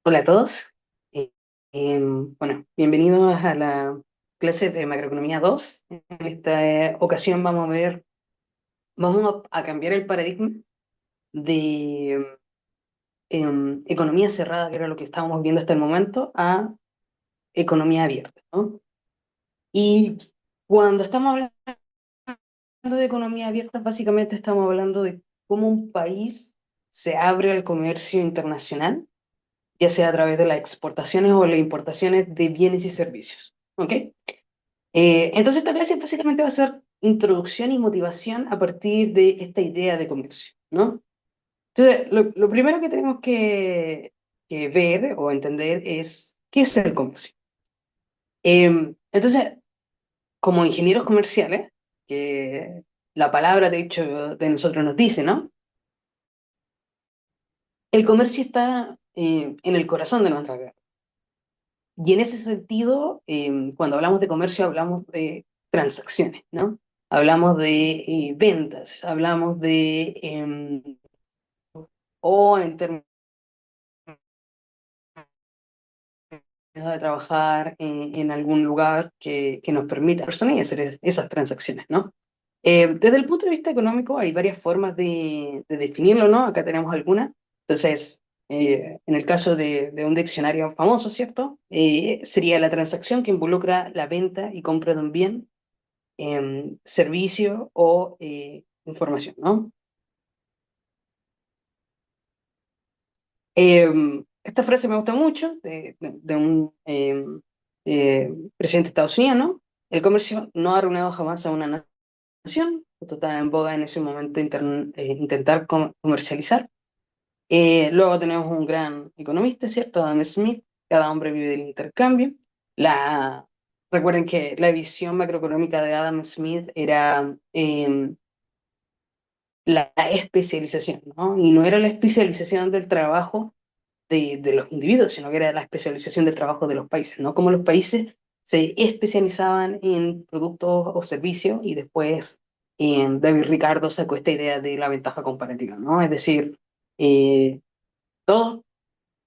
Hola a todos. Eh, bueno, bienvenidos a la clase de Macroeconomía 2. En esta ocasión vamos a cambiar el paradigma de economía cerrada, que era lo que estábamos viendo hasta el momento, a economía abierta, ¿no? Y cuando estamos hablando de economía abierta, básicamente estamos hablando de cómo un país se abre al comercio internacional, ya sea a través de las exportaciones o las importaciones de bienes y servicios. ¿Ok? Entonces esta clase básicamente va a ser introducción y motivación a partir de esta idea de comercio, ¿no? Entonces, lo primero que tenemos que ver o entender es qué es el comercio. Entonces, como ingenieros comerciales, que la palabra de hecho de nosotros nos dice, ¿no? El comercio está en el corazón de nuestra vida. Y en ese sentido, cuando hablamos de comercio, hablamos de transacciones, ¿no? Hablamos de ventas, hablamos o en términos de trabajar en algún lugar que nos permita a personas y hacer esas transacciones, ¿no? Desde el punto de vista económico hay varias formas de definirlo, ¿no? Acá tenemos algunas. Entonces, en el caso de un diccionario famoso, ¿cierto? Sería la transacción que involucra la venta y compra de un bien, servicio o información, ¿no? Esta frase me gusta mucho de un presidente de Estados Unidos, ¿no? El comercio no ha arruinado jamás a una nación. Esto estaba en boga en ese momento intentar comercializar. Luego tenemos un gran economista, ¿cierto? Adam Smith. Cada hombre vive del intercambio. La, recuerden que la visión macroeconómica de Adam Smith era la especialización, ¿no? Y no era la especialización del trabajo de los individuos, sino que era la especialización del trabajo de los países, ¿no? Como los países se especializaban en productos o servicios y después David Ricardo sacó esta idea de la ventaja comparativa, ¿no? Es decir, eh, todos,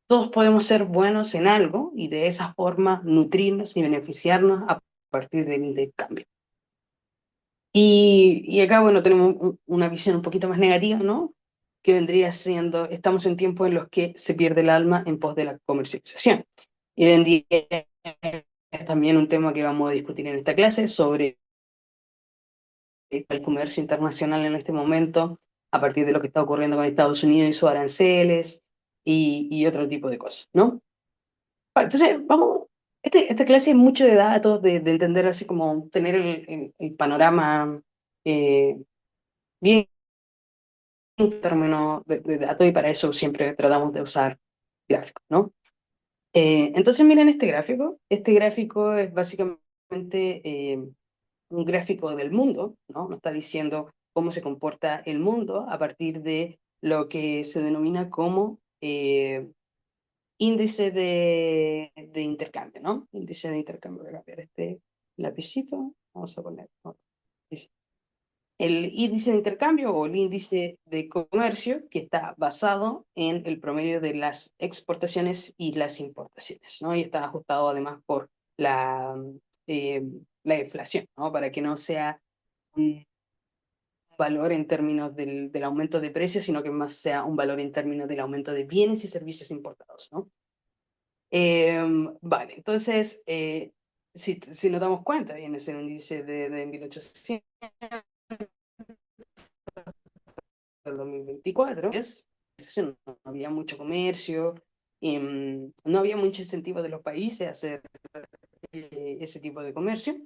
todos podemos ser buenos en algo y de esa forma nutrirnos y beneficiarnos a partir del intercambio. Y acá, bueno, tenemos una visión un poquito más negativa, ¿no? Que vendría siendo, estamos en tiempos en los que se pierde el alma en pos de la comercialización. Y hoy en día es también un tema que vamos a discutir en esta clase sobre el comercio internacional en este momento, a partir de lo que está ocurriendo con Estados Unidos y sus aranceles y otro tipo de cosas, ¿no? Vale, entonces, vamos, esta clase es mucho de datos, de entender así como tener el panorama eh, bien en términos de datos y para eso siempre tratamos de usar gráficos, ¿no? Entonces miren este gráfico. Este gráfico es básicamente un gráfico del mundo, ¿no? Nos está diciendo cómo se comporta el mundo a partir de lo que se denomina como índice de intercambio, ¿no? Índice de intercambio. Voy a cambiar este lapicito. Vamos a poner, ¿no? El índice de intercambio o el índice de comercio que está basado en el promedio de las exportaciones y las importaciones, ¿no? Y está ajustado además por la, eh, la inflación, ¿no? Para que no sea un valor en términos del aumento de precios, sino que más sea un valor en términos del aumento de bienes y servicios importados, ¿no? Vale, entonces, si nos damos cuenta, viene ese índice de 1800 del 2024, no había mucho comercio, no había mucho incentivo de los países a hacer ese tipo de comercio.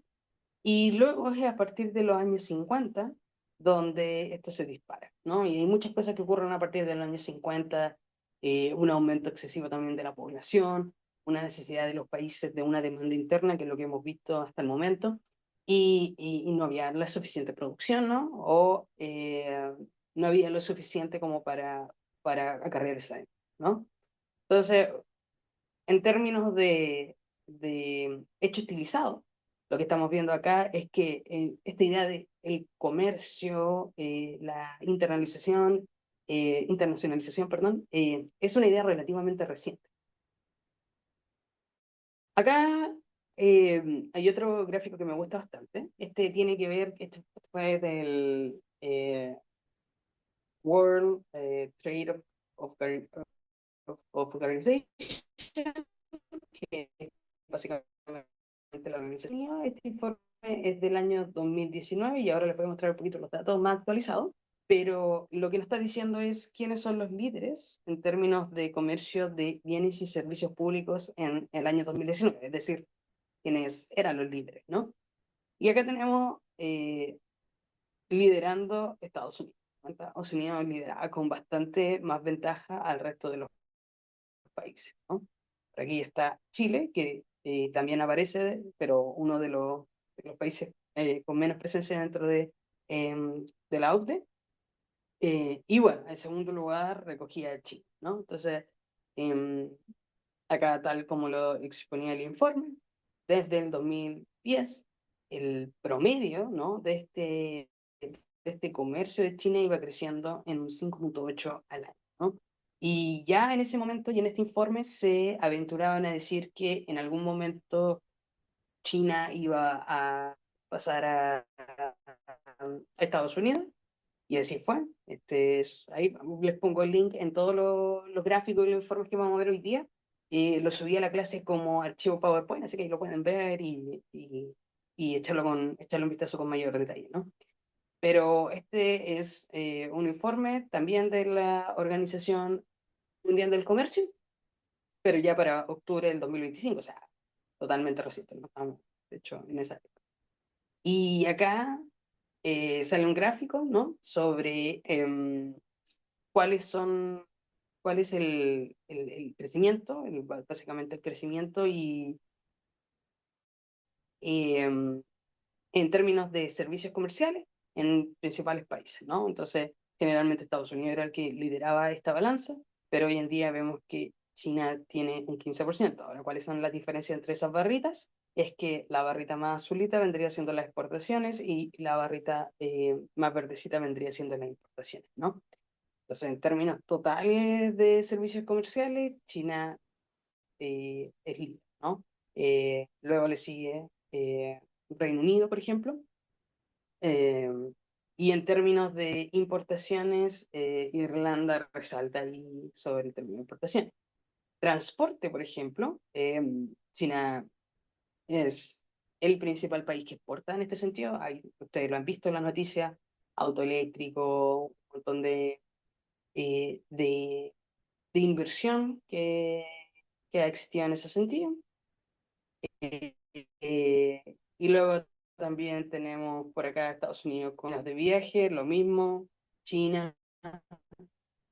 Y luego es a partir de los años 50 donde esto se dispara, ¿no? Y hay muchas cosas que ocurren a partir de los años 50, un aumento excesivo también de la población, una necesidad de los países de una demanda interna, que es lo que hemos visto hasta el momento, y no había la suficiente producción, ¿no? O no había lo suficiente como para acarrear esa demanda, ¿no? Entonces, en términos de hecho estilizado, lo que estamos viendo acá es que esta idea de el comercio, la internacionalización, perdón, es una idea relativamente reciente. Acá hay otro gráfico que me gusta bastante. Este tiene que ver, este fue del World Trade of Organization, que es básicamente la organización. Este informe es del año 2019 y ahora les voy a mostrar un poquito los datos más actualizados. Pero lo que nos está diciendo es quiénes son los líderes en términos de comercio de bienes y servicios públicos en el año 2019, es decir, quiénes eran los líderes, ¿no? Y acá tenemos liderando Estados Unidos. Estados Unidos lidera con bastante más ventaja al resto de los países, ¿no? Por aquí está Chile, que también aparece, pero uno de los países con menos presencia dentro de la OCDE. Y bueno, en segundo lugar recogía Chile, ¿no? Entonces, em, acá tal como lo exponía el informe, desde el 2010, el promedio, ¿no? De este comercio de China iba creciendo en un 5,8 al año, ¿no? Y ya en ese momento y en este informe se aventuraban a decir que en algún momento China iba a pasar a Estados Unidos, y así fue. Ahí les pongo el link en todos los gráficos y los informes que vamos a ver hoy día. Lo subí a la clase como archivo PowerPoint, así que ahí lo pueden ver y echarle un vistazo con mayor detalle, ¿no? Pero este es un informe también de la Organización Mundial del Comercio, pero ya para octubre del 2025, o sea, totalmente reciente, ¿no? Estamos, de hecho, en esa época. Y acá sale un gráfico, ¿no? Sobre cuáles son, cuál es el crecimiento, básicamente el crecimiento em, en términos de servicios comerciales en principales países, ¿no? Entonces, generalmente Estados Unidos era el que lideraba esta balanza, pero hoy en día vemos que China tiene un 15%. Ahora, ¿cuáles son las diferencias entre esas barritas? Es que la barrita más azulita vendría siendo las exportaciones y la barrita más verdecita vendría siendo las importaciones, ¿no? Entonces, en términos totales de servicios comerciales, China es líder, ¿no? Luego le sigue Reino Unido, por ejemplo. eh, y en términos de importaciones, Irlanda resalta ahí sobre el término de importaciones. Transporte, por ejemplo, China es el principal país que exporta en este sentido. Ustedes lo han visto en las noticias, auto eléctrico, un montón eh, de, de inversión que ha existido en ese sentido. Y luego también tenemos por acá Estados Unidos con las de viaje, lo mismo, China,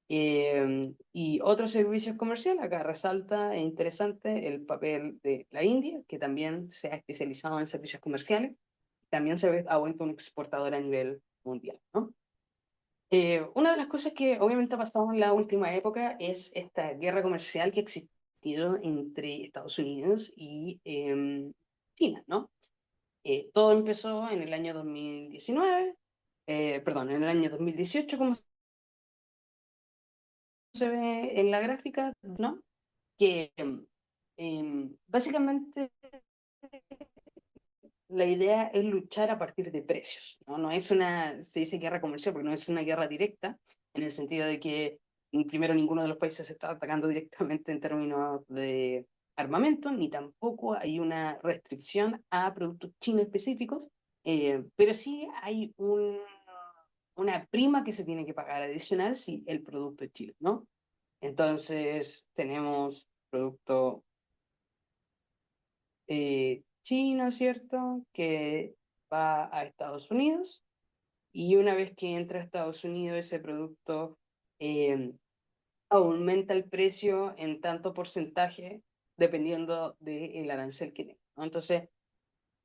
y otros servicios comerciales. Acá resalta, e interesante, el papel de la India, que también se ha especializado en servicios comerciales, también ha vuelto un exportador a nivel mundial, ¿no? Una de las cosas que obviamente ha pasado en la última época es esta guerra comercial que ha existido entre Estados Unidos y China, ¿no? Todo empezó en el año 2019, perdón, en el año 2018, como se ve en la gráfica, ¿no? Que básicamente la idea es luchar a partir de precios, ¿no? No es se dice guerra comercial porque no es una guerra directa, en el sentido de que primero ninguno de los países se está atacando directamente en términos de armamento, ni tampoco hay una restricción a productos chinos específicos, pero sí hay una prima que se tiene que pagar adicional si el producto es chino, ¿no? Entonces tenemos producto chino, ¿cierto? Que va a Estados Unidos y una vez que entra a Estados Unidos ese producto eh, aumenta el precio en tanto porcentaje dependiendo del arancel que tenga, ¿no? Entonces,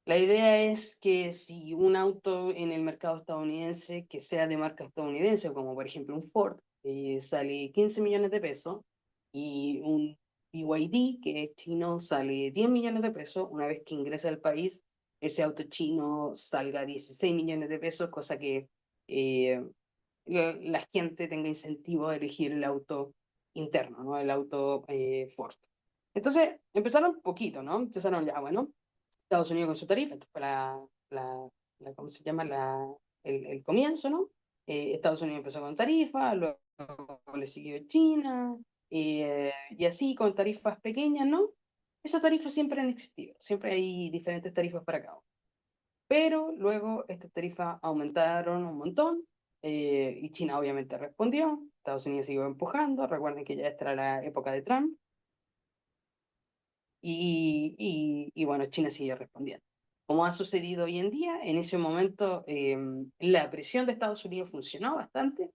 la idea es que si un auto en el mercado estadounidense que sea de marca estadounidense, como por ejemplo un Ford, sale 15 millones de pesos y un BYD, que es chino, sale 10 millones de pesos, una vez que ingresa al país, ese auto chino salga 16 millones de pesos, cosa que eh, la gente tenga incentivo a elegir el auto interno, ¿no? El auto Ford. Entonces, empezaron un poquito, ¿no? Empezaron ya, bueno, Estados Unidos con su tarifa, esto fue ¿cómo se llama? El comienzo, ¿no? Estados Unidos empezó con tarifa, luego le siguió China, y así con tarifas pequeñas, ¿no? Esas tarifas siempre han existido, siempre hay diferentes tarifas para cada uno. Pero luego estas tarifas aumentaron un montón, y China obviamente respondió, Estados Unidos siguió empujando, recuerden que ya esta era la época de Trump, y bueno, China sigue respondiendo. Como ha sucedido hoy en día, en ese momento la presión de Estados Unidos funcionó bastante,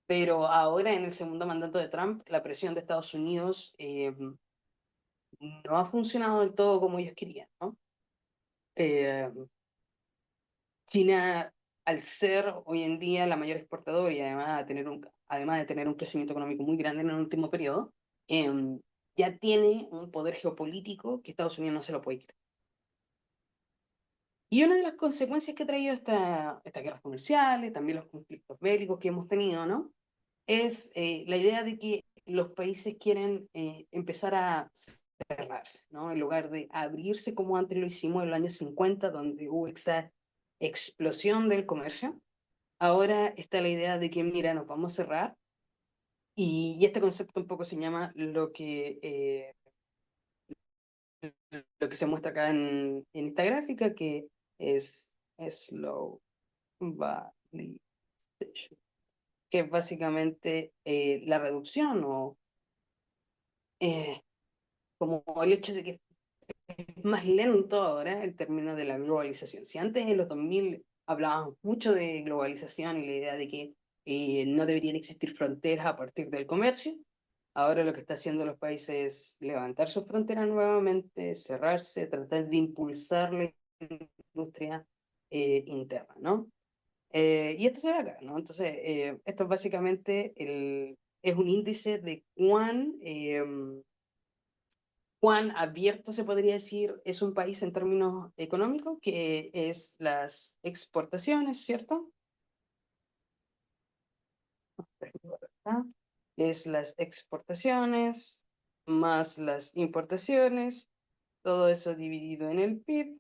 pero ahora en el segundo mandato de Trump, la presión de Estados Unidos no ha funcionado del todo como ellos querían, ¿no? Eh, China, al ser hoy en día la mayor exportadora y además de tener un crecimiento económico muy grande en el último periodo, ya tiene un poder geopolítico que Estados Unidos no se lo puede quitar. Y una de las consecuencias que ha traído estas guerras comerciales, también los conflictos bélicos que hemos tenido, ¿no? Es la idea de que los países quieren empezar a cerrarse, ¿no? En lugar de abrirse como antes lo hicimos en los años 50, donde hubo esa explosión del comercio. Ahora está la idea de que, mira, nos vamos a cerrar, y este concepto un poco se llama lo que se muestra acá en esta gráfica, que es slow validation, que es básicamente la reducción o eh, como el hecho de que es más lento ahora el término de la globalización. Si antes en los 2000 hablábamos mucho de globalización y la idea de que no deberían existir fronteras a partir del comercio, ahora lo que está haciendo los países es levantar sus fronteras nuevamente, cerrarse, tratar de impulsar la industria interna, ¿no? Y esto se ve acá, ¿no? Entonces, esto es básicamente es un índice de cuán abierto se podría decir es un país en términos económicos, que es las exportaciones, ¿cierto? ¿Ah? Es las exportaciones más las importaciones, todo eso dividido en el PIB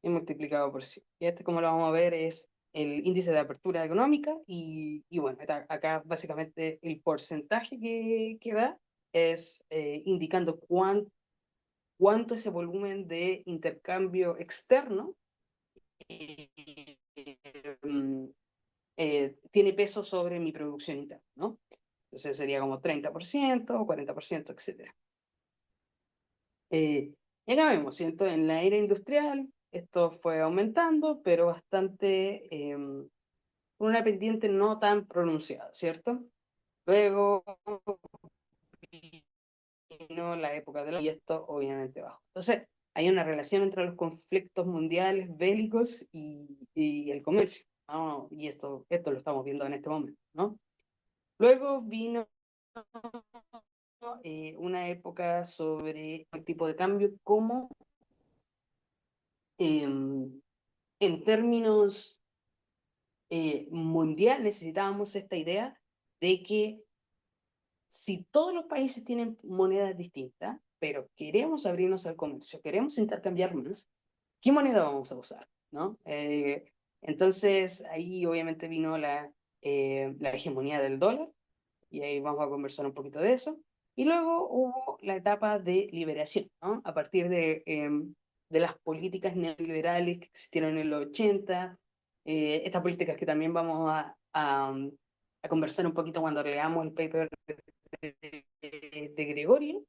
y multiplicado por 100. Y este, como lo vamos a ver, es el índice de apertura económica, y bueno, acá básicamente el porcentaje que da es indicando cuánto ese volumen de intercambio externo eh, tiene peso sobre mi producción interna, ¿no? Entonces sería como 30%, 40%, etcétera. Y acá vemos, ¿cierto? En la era industrial esto fue aumentando, pero bastante, con una pendiente no tan pronunciada, ¿cierto? Luego vino la época de la... y esto obviamente bajó. Entonces, hay una relación entre los conflictos mundiales bélicos y el comercio, ¿no? Y esto lo estamos viendo en este momento, ¿no? Luego vino una época sobre el tipo de cambio, como en términos mundial necesitábamos esta idea de que si todos los países tienen monedas distintas, pero queremos abrirnos al comercio, queremos intercambiar más, ¿qué moneda vamos a usar? ¿No? Entonces ahí obviamente vino la hegemonía del dólar, y ahí vamos a conversar un poquito de eso. Y luego hubo la etapa de liberación, ¿no? A partir de las políticas neoliberales que existieron en los 80, estas políticas que también vamos a conversar un poquito cuando leamos el paper de Gregorio.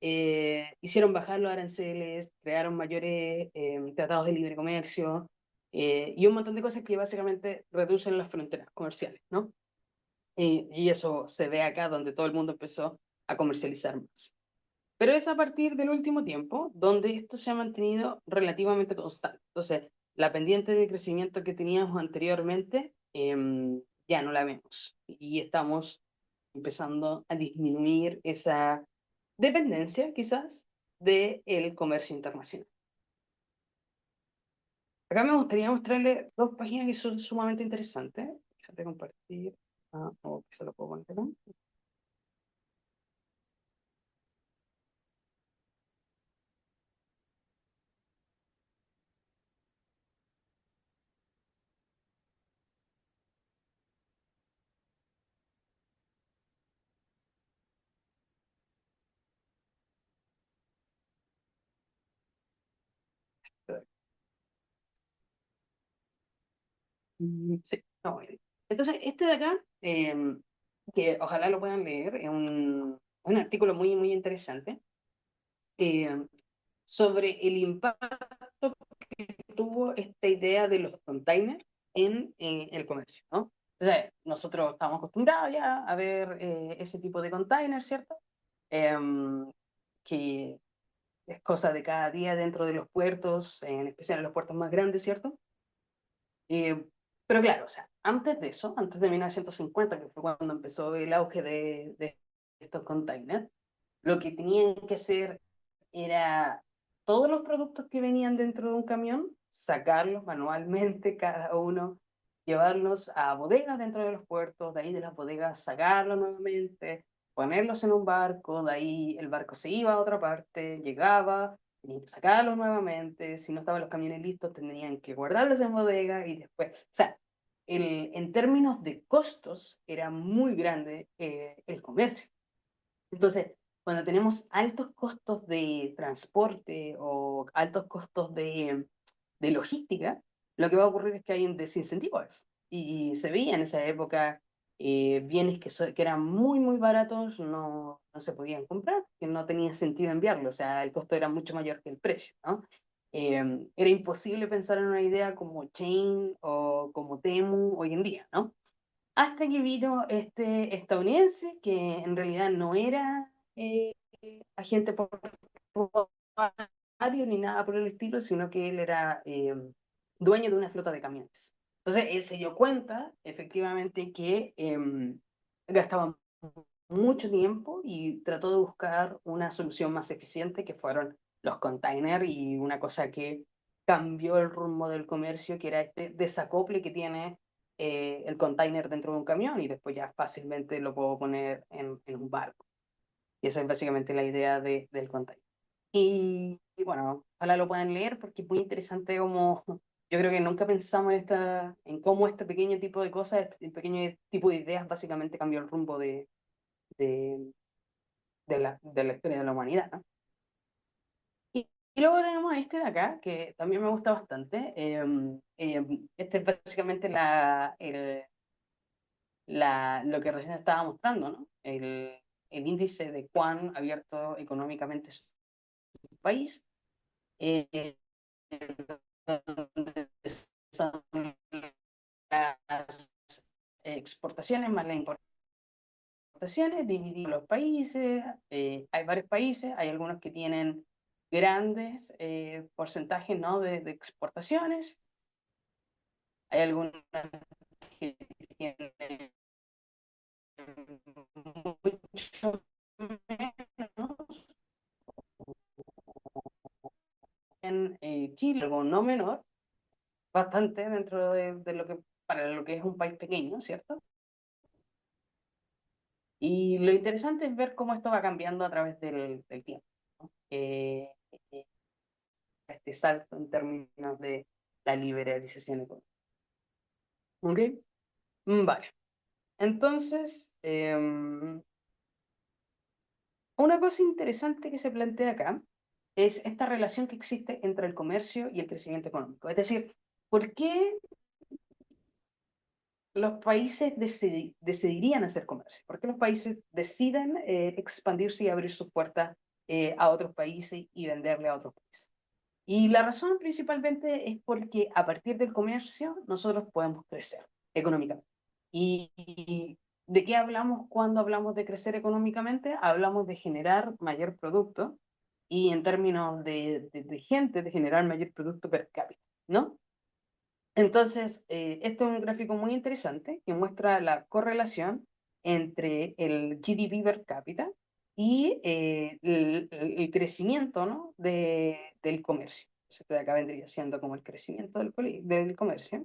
Hicieron bajar los aranceles, crearon mayores tratados de libre comercio, y un montón de cosas que básicamente reducen las fronteras comerciales, ¿no? Y eso se ve acá, donde todo el mundo empezó a comercializar más. Pero es a partir del último tiempo donde esto se ha mantenido relativamente constante. Entonces, la pendiente de crecimiento que teníamos anteriormente ya no la vemos, y estamos empezando a disminuir esa dependencia, quizás, del comercio internacional. Acá me gustaría mostrarle dos páginas que son sumamente interesantes. Déjate compartir. Ah, oh, que se lo puedo poner acá. Sí, está muy bien. Entonces, este de acá, que ojalá lo puedan leer, es un artículo muy, muy interesante eh, sobre el impacto que tuvo esta idea de los containers en el comercio, ¿no? Entonces, nosotros estamos acostumbrados ya a ver ese tipo de containers, ¿cierto? Em, que es cosa de cada día dentro de los puertos, en especial en los puertos más grandes, ¿cierto? Eh, pero claro, o sea, antes de eso, antes de 1950, que fue cuando empezó el auge de estos containers, lo que tenían que hacer era todos los productos que venían dentro de un camión, sacarlos manualmente cada uno, llevarlos a bodegas dentro de los puertos, de ahí de las bodegas sacarlos nuevamente, ponerlos en un barco, de ahí el barco se iba a otra parte, llegaba, tenían que sacarlos nuevamente, si no estaban los camiones listos tendrían que guardarlos en bodega y después, o sea, en términos de costos era muy grande el comercio. Entonces, cuando tenemos altos costos de transporte o altos costos de logística, lo que va a ocurrir es que hay un desincentivo a eso. Y se veía en esa época bienes que eran muy, muy baratos, no se podían comprar, que no tenía sentido enviarlo, o sea, el costo era mucho mayor que el precio, ¿no? Era imposible pensar en una idea como Chain o como Temu hoy en día, ¿no? Hasta que vino este estadounidense que en realidad no era agente portuario ni nada por el estilo, sino que él era dueño de una flota de camiones. Entonces él se dio cuenta efectivamente que gastaban mucho tiempo y trató de buscar una solución más eficiente que fueron los containers y una cosa que cambió el rumbo del comercio, que era este desacople que tiene el container dentro de un camión y después ya fácilmente lo puedo poner en un barco. Y esa es básicamente la idea del container. Y bueno, ojalá lo puedan leer porque es muy interesante como yo creo que nunca pensamos en cómo este pequeño tipo de cosas, este pequeño tipo de ideas básicamente cambió el rumbo de, de la historia de la humanidad, ¿no? Y luego tenemos este de acá, que también me gusta bastante. Este es básicamente lo que recién estaba mostrando, ¿no? El índice de cuán abierto económicamente es un país, eh, donde son las exportaciones más las importaciones, dividido los países, hay varios países, hay algunos que tienen grandes porcentajes, ¿no? de exportaciones, hay algunos que tienen mucho menos. En Chile, algo no menor, bastante dentro de lo que, para lo que es un país pequeño, ¿cierto? Y lo interesante es ver cómo esto va cambiando a través del tiempo, ¿no? Este salto en términos de la liberalización económica. ¿Ok? Vale. Entonces, una cosa interesante que se plantea acá es esta relación que existe entre el comercio y el crecimiento económico. Es decir, ¿por qué los países decidirían hacer comercio? ¿Por qué los países deciden expandirse y abrir sus puertas a otros países y venderle a otros países? Y la razón principalmente es porque a partir del comercio nosotros podemos crecer económicamente. ¿Y de qué hablamos cuando hablamos de crecer económicamente? Hablamos de generar mayor producto y en términos de gente, de generar mayor producto per cápita, ¿no? Entonces, esto es un gráfico muy interesante que muestra la correlación entre el GDP per cápita y el crecimiento, ¿no? del comercio. Esto de acá vendría siendo como el crecimiento del comercio.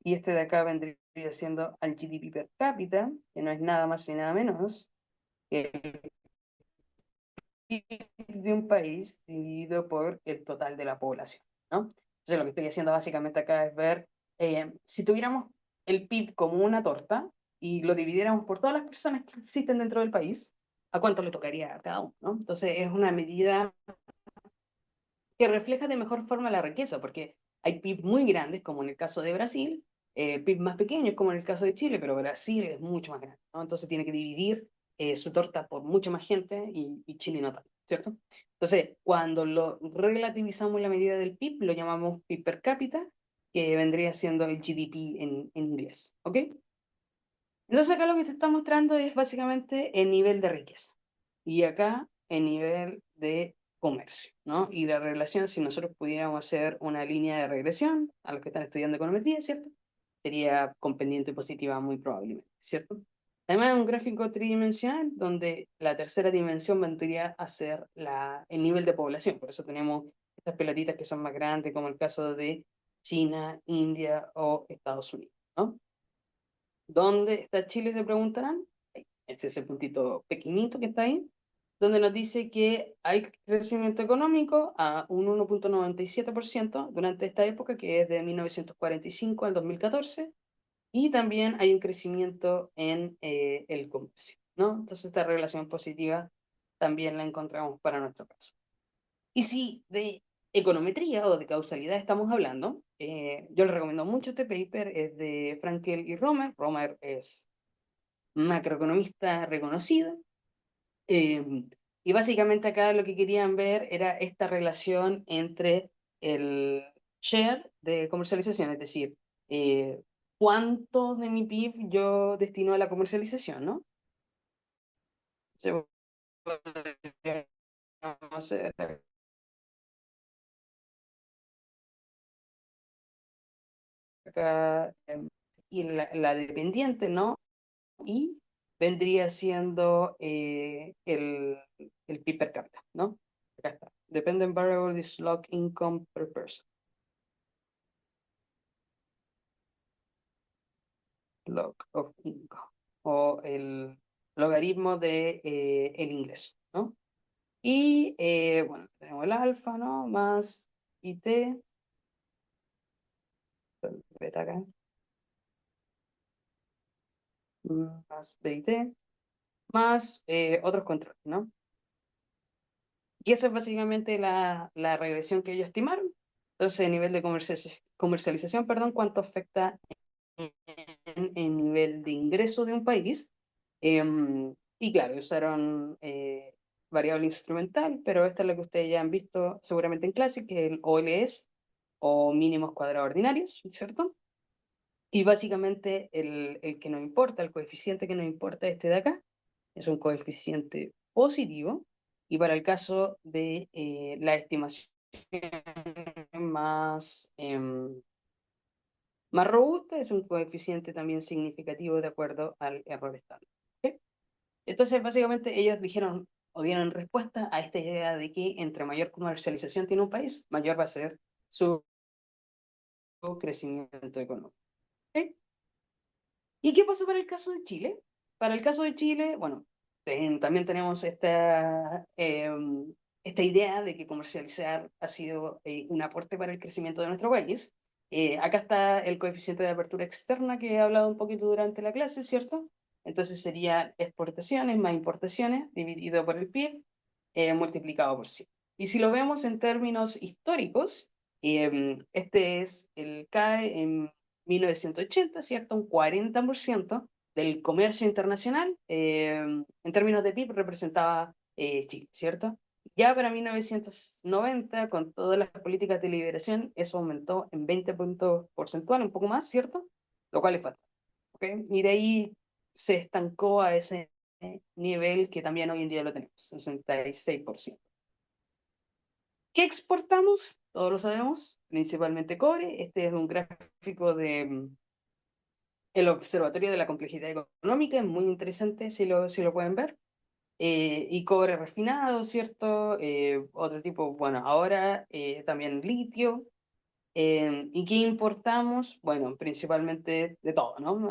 Y este de acá vendría siendo al GDP per cápita, que no es nada más ni nada menos que el PIB de un país dividido por el total de la población, ¿no? Entonces, lo que estoy haciendo básicamente acá es ver si tuviéramos el PIB como una torta y lo dividiéramos por todas las personas que existen dentro del país, a cuánto le tocaría a cada uno, ¿no? Entonces es una medida que refleja de mejor forma la riqueza, porque hay PIB muy grandes, como en el caso de Brasil, PIB más pequeños, como en el caso de Chile, pero Brasil es mucho más grande, ¿no? Entonces tiene que dividir su torta por mucha más gente y Chile no tanto, ¿cierto? Entonces, cuando lo relativizamos la medida del PIB, lo llamamos PIB per cápita, que vendría siendo el GDP en inglés, ¿ok? Entonces acá lo que te está mostrando es básicamente el nivel de riqueza y acá el nivel de comercio, ¿no? Y la relación, si nosotros pudiéramos hacer una línea de regresión a los que están estudiando econometría, ¿cierto? Sería con pendiente positiva muy probablemente, ¿cierto? Además, un gráfico tridimensional donde la tercera dimensión vendría a ser el nivel de población. Por eso tenemos estas pelotitas que son más grandes, como el caso de China, India o Estados Unidos, ¿no? ¿Dónde está Chile? Se preguntarán. Este es el puntito pequeñito que está ahí, donde nos dice que hay crecimiento económico a un 1,97% durante esta época, que es de 1945 al 2014, y también hay un crecimiento en el comercio, ¿no? Entonces esta relación positiva también la encontramos para nuestro caso. Y si de econometría o de causalidad estamos hablando, yo les recomiendo mucho este paper, es de Frankel y Romer. Romer es macroeconomista reconocido. eh, y básicamente acá lo que querían ver era esta relación entre el share de comercialización, es decir, eh, cuánto de mi PIB yo destino a la comercialización, ¿no? Se podría hacer acá, y la dependiente, ¿no? Y vendría siendo el PIB per cápita, ¿no? Acá está. Dependent variable is log income per person. Log of income. O el logaritmo de el ingreso, ¿no? Y bueno, tenemos el alfa, ¿no? Más IT, beta acá, más BIT, más otros controles, ¿no? Y eso es básicamente la regresión que ellos estimaron. Entonces, el nivel de comercialización, perdón, cuánto afecta en nivel de ingreso de un país. Y claro, usaron variable instrumental, pero esta es la que ustedes ya han visto seguramente en clase, que es el OLS o mínimos cuadrados ordinarios, ¿cierto? Y básicamente el que nos importa, el coeficiente que nos importa, este de acá, es un coeficiente positivo. Y para el caso de la estimación más, más robusta, es un coeficiente también significativo de acuerdo al error estándar. ¿Ok? Entonces, básicamente, ellos dijeron o dieron respuesta a esta idea de que entre mayor comercialización tiene un país, mayor va a ser su crecimiento económico. ¿Ok? ¿Y qué pasa para el caso de Chile? Para el caso de Chile, bueno, también tenemos esta idea de que comercializar ha sido un aporte para el crecimiento de nuestro país. Acá está el coeficiente de apertura externa que he hablado un poquito durante la clase, ¿cierto? Entonces sería exportaciones más importaciones dividido por el PIB multiplicado por 100. Y si lo vemos en términos históricos, este es el CAE en 1980, ¿cierto? Un 40% del comercio internacional, en términos de PIB, representaba Chile, ¿cierto? Ya para 1990, con todas las políticas de liberación, eso aumentó en 20 puntos porcentuales, un poco más, ¿cierto? Lo cual es fatal, ¿ok? Y de ahí se estancó a ese nivel que también hoy en día lo tenemos, 66%. ¿Qué exportamos? Todos lo sabemos, principalmente cobre. Este es un gráfico de el Observatorio de la Complejidad Económica, es muy interesante si lo pueden ver. Y cobre refinado, ¿cierto? Otro tipo, bueno, ahora también litio. ¿Y qué importamos? Bueno, principalmente de todo, ¿no?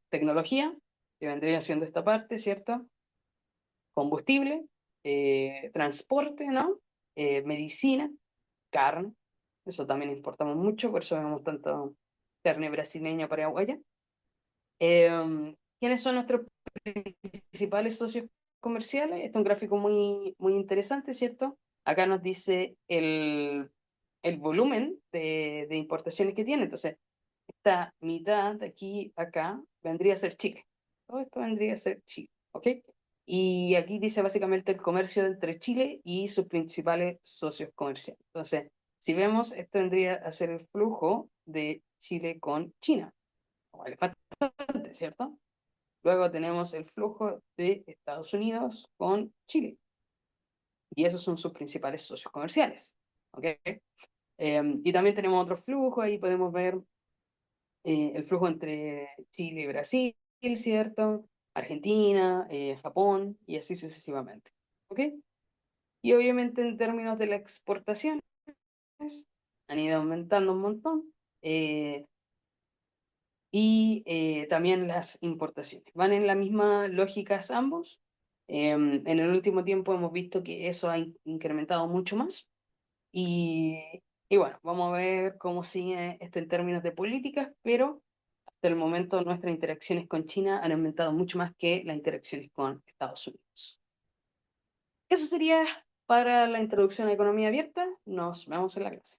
Tecnología, que vendría siendo esta parte, ¿cierto? Combustible, transporte, ¿no? Medicina, carne, eso también importamos mucho, por eso vemos tanto carne brasileña paraguaya. ¿Quiénes son nuestros principales socios comerciales. Este es un gráfico muy, muy interesante, ¿cierto? Acá nos dice el volumen de importaciones que tiene. Entonces, esta mitad de aquí, acá, vendría a ser Chile. Todo esto vendría a ser Chile, ¿ok? Y aquí dice básicamente el comercio entre Chile y sus principales socios comerciales. Entonces, si vemos, esto vendría a ser el flujo de Chile con China. Vale, bastante, ¿cierto? Luego tenemos el flujo de Estados Unidos con Chile. Y esos son sus principales socios comerciales, ¿ok? Y también tenemos otro flujo, ahí podemos ver el flujo entre Chile y Brasil, ¿cierto? Argentina, Japón y así sucesivamente. ¿Ok? Y obviamente en términos de las exportaciones han ido aumentando un montón y también las importaciones. Van en la misma lógica ambos. En el último tiempo hemos visto que eso ha incrementado mucho más y, y bueno, vamos a ver cómo sigue esto en términos de políticas, pero hasta el momento nuestras interacciones con China han aumentado mucho más que las interacciones con Estados Unidos. Eso sería para la introducción a economía abierta. Nos vemos en la clase.